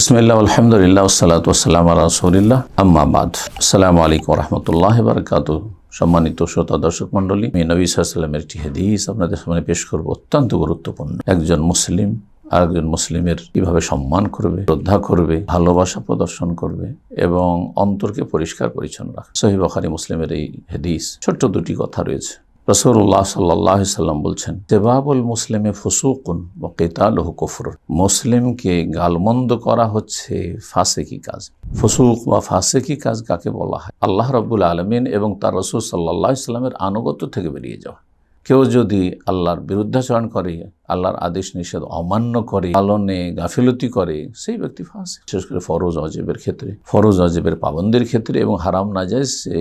বিসমিল্লাহ আলহামদুলিল্লাহ ওয়াসসালাতু ওয়াসসালামু আলা রাসূলিল্লাহ আম্মা বাদ। আসসালামু আলাইকুম ওয়া রাহমাতুল্লাহি ওয়া বারাকাতুহু। সম্মানিত শ্রোতা দর্শক মণ্ডলী, আমি নবী সাল্লাল্লাহু আলাইহি ওয়াসাল্লামের একটি হাদিস আপনাদের সামনে পেশ করব। অত্যন্ত গুরুত্বপূর্ণ। একজন মুসলিম আরেকজন মুসলিমের কিভাবে সম্মান করবে, শ্রদ্ধা করবে, ভালোবাসা প্রদর্শন করবে এবং অন্তরকে পরিষ্কার পরিচ্ছন্ন রাখবে। সহিহ বুখারী মুসলিমের এই হাদিস। ছোট্ট দুটি কথা রয়েছে। রাসূলুল্লাহ সাল্লাল্লাহু আলাইহি ওয়াসাল্লাম বলছেন, সিবাবুল মুসলিমি ফুসুকুন ওয়া কিতালুহু কুফর। মুসলিমকে গালমন্দ করা হচ্ছে ফাসিকি কাজ। ফুসুক বা ফাসিকি কাজ কাকে বলা হয়? আল্লাহ রাব্বুল আলামিন এবং তার রাসূল সাল্লাল্লাহু আলাইহি ওয়াসাল্লামের আনুগত্য থেকে বেরিয়ে যাওয়া। কেউ যদি আল্লাহর বিরুদ্ধাচরণ করে, আল্লাহর আদেশ নিষেধ অমান্য করে, পালনে গাফিলতি করে, সেই ব্যক্তি ফাসিক। বিশেষ করে ফরজ ওয়াজিবের ক্ষেত্রে, ফরজ ওয়াজিবের পাবন্দির ক্ষেত্রে এবং হারাম নাজায়েজে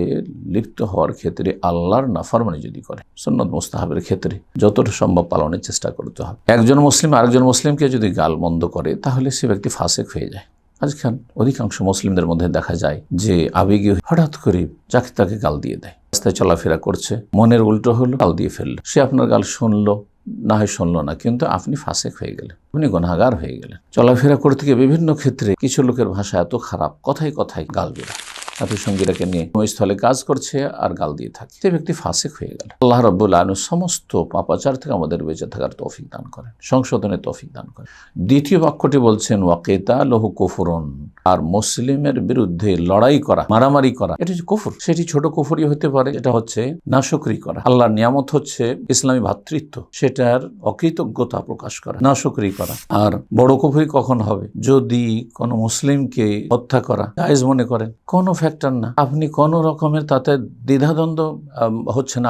লিপ্ত হওয়ার ক্ষেত্রে, আল্লাহর নাফরমানি যদি করে, সুন্নত মুস্তাহাবের ক্ষেত্রে যতটা সম্ভব পালনের চেষ্টা করতে হবে। একজন মুসলিম আরেকজন মুসলিমকে যদি গালমন্দ করে, তাহলে সে ব্যক্তি ফাসিক হয়ে যায়। আজকাল অধিকাংশ মুসলিমদের মধ্যে দেখা যায় যে আবেগে হঠাৎ করে যাকে তাকে গাল দিয়ে দেয়। রাস্তায় চলাফেরা করছে, মনের উল্টো হলো, গাল দিয়ে ফেললো। সে আপনার গাল শুনলো না হয় শুনলো না, কিন্তু আপনি ফাসিক হয়ে গেলেন, আপনি গুনাহগার হয়ে গেলেন। চলাফেরা করতে গিয়ে বিভিন্ন ক্ষেত্রে কিছু লোকের ভাষা এত খারাপ, কথায় কথায় গাল বেরা। সাথী সঙ্গীরাকে নিয়ে স্থলে কাজ করছে আর গাল দিয়ে থাকে, সে ব্যক্তি ফাসিক হয়ে গেল। আল্লাহ রাব্বুল আলামিন সমস্ত পাপাচার থেকে আমাদের বেঁচে থাকার তৌফিক দান করেন, সংশোধনের তৌফিক দান করেন। দ্বিতীয় বাক্যটি বলছেন ওয়া কিতালুহু কুফরুন। আর মুসলিমের বিরুদ্ধে লড়াই করা, মারামারি করা, এটি কুফর। সেটি ছোট কুফরই হতে পারে, এটা হচ্ছে নাশুকরি করা। আল্লাহর নিয়ামত হচ্ছে ইসলামী ভ্রাতৃত্ব, সেটার অকৃতজ্ঞতা প্রকাশ করা, নাশুকরি করা। আর বড় কুফরি কখন হবে? যদি কোনো মুসলিমকে হত্যা করা জায়েজ মনে করেন, কোনো ফ্যাক্টর না, আপনি কোনো রকমের তাতে দ্বিধাদ্বন্দ্ব হচ্ছে না,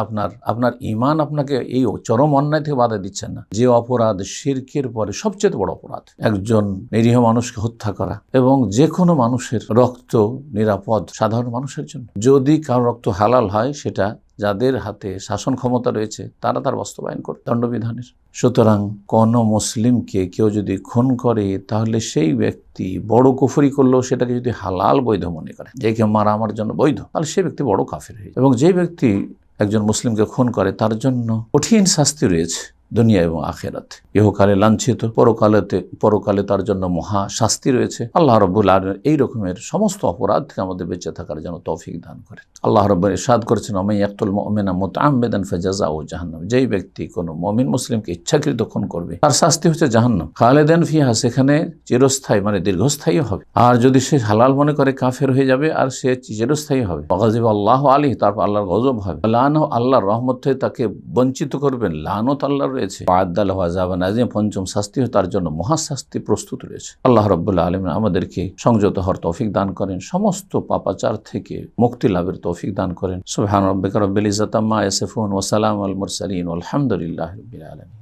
আপনার ঈমান আপনাকে এই চরম অন্যায় থেকে বাধা দিচ্ছে না। যে অপরাধ শিরকের পরে সবচেয়ে বড় অপরাধ, একজন নিরীহ মানুষকে হত্যা করা, এবং যে কোনো মানুষের রক্ত নিরাপদ সাধারণ মানুষের জন্য। যদি কারো রক্ত হালাল হয়, সেটা যাদের হাতে শাসন ক্ষমতা রয়েছে তারা তার বাস্তবায়ন করে দণ্ডবিধানের। সুতরাং কোন মুসলিমকে কেউ যদি খুন করে, তাহলে সেই ব্যক্তি বড় কুফরি করলেও সেটাকে যদি হালাল বৈধ মনে করে, যে কেউ মারা আমার জন্য বৈধ, তাহলে সে ব্যক্তি বড় কাফির হয়ে যায়। এবং যে ব্যক্তি একজন মুসলিমকে খুন করে, তার জন্য কঠিন শাস্তি রয়েছে দুনিয়া এবং আখিরাতে। ইহকালে লাঞ্ছিত, পরকালে তার জন্য মহা শাস্তি রয়েছে। আল্লাহ রাব্বুল আলামিন এই রকমের সমস্ত অপরাধ থেকে আমাদের বেঁচে থাকার জন্য তৌফিক দান করেন। আল্লাহ রাব্বুল ইরশাদ করেছেন, ওয়া মান ইয়াকতুল মুমিনা মুতাআম্মিদান ফাজাযাউ জাহান্নাম। যেই ব্যক্তি কোনো মুমিন মুসলিমকে ইচ্ছাকৃত খুন করবে, তার শাস্তি হচ্ছে জাহান্নাম, খালিদান ফিহা, সেখানে চিরস্থায়ী মানে দীর্ঘস্থায়ী হবে। আর যদি সে হালাল মনে করে, কাফের হয়ে যাবে আর সে চিরস্থায়ী হবে। ওয়াগাযিব আল্লাহু আলাইহি, তারপর আল্লাহর গজব হবে। লানাহু, আল্লাহর রহমত থেকে তাকে বঞ্চিত করবেন, লানত আল্লাহর রয়েছে। আদাল্লাহু আযাবান আযীম, পঞ্চম শাস্তি তার জন্য মহাশাস্তি প্রস্তুত রয়েছে। আল্লাহ রাব্বুল আলামিন আমাদেরকে সংযত হওয়ার তৌফিক দান করেন, সমস্ত পাপাচার থেকে মুক্তি লাভের তৌফিক দান করেন। সুবহান রাব্বিকা রাব্বিল ইজ্জাতি আম্মা ইয়াসিফুন ওয়া সালামুল মুরসালিন ওয়ালহামদুলিল্লাহি রাব্বিল আলামিন।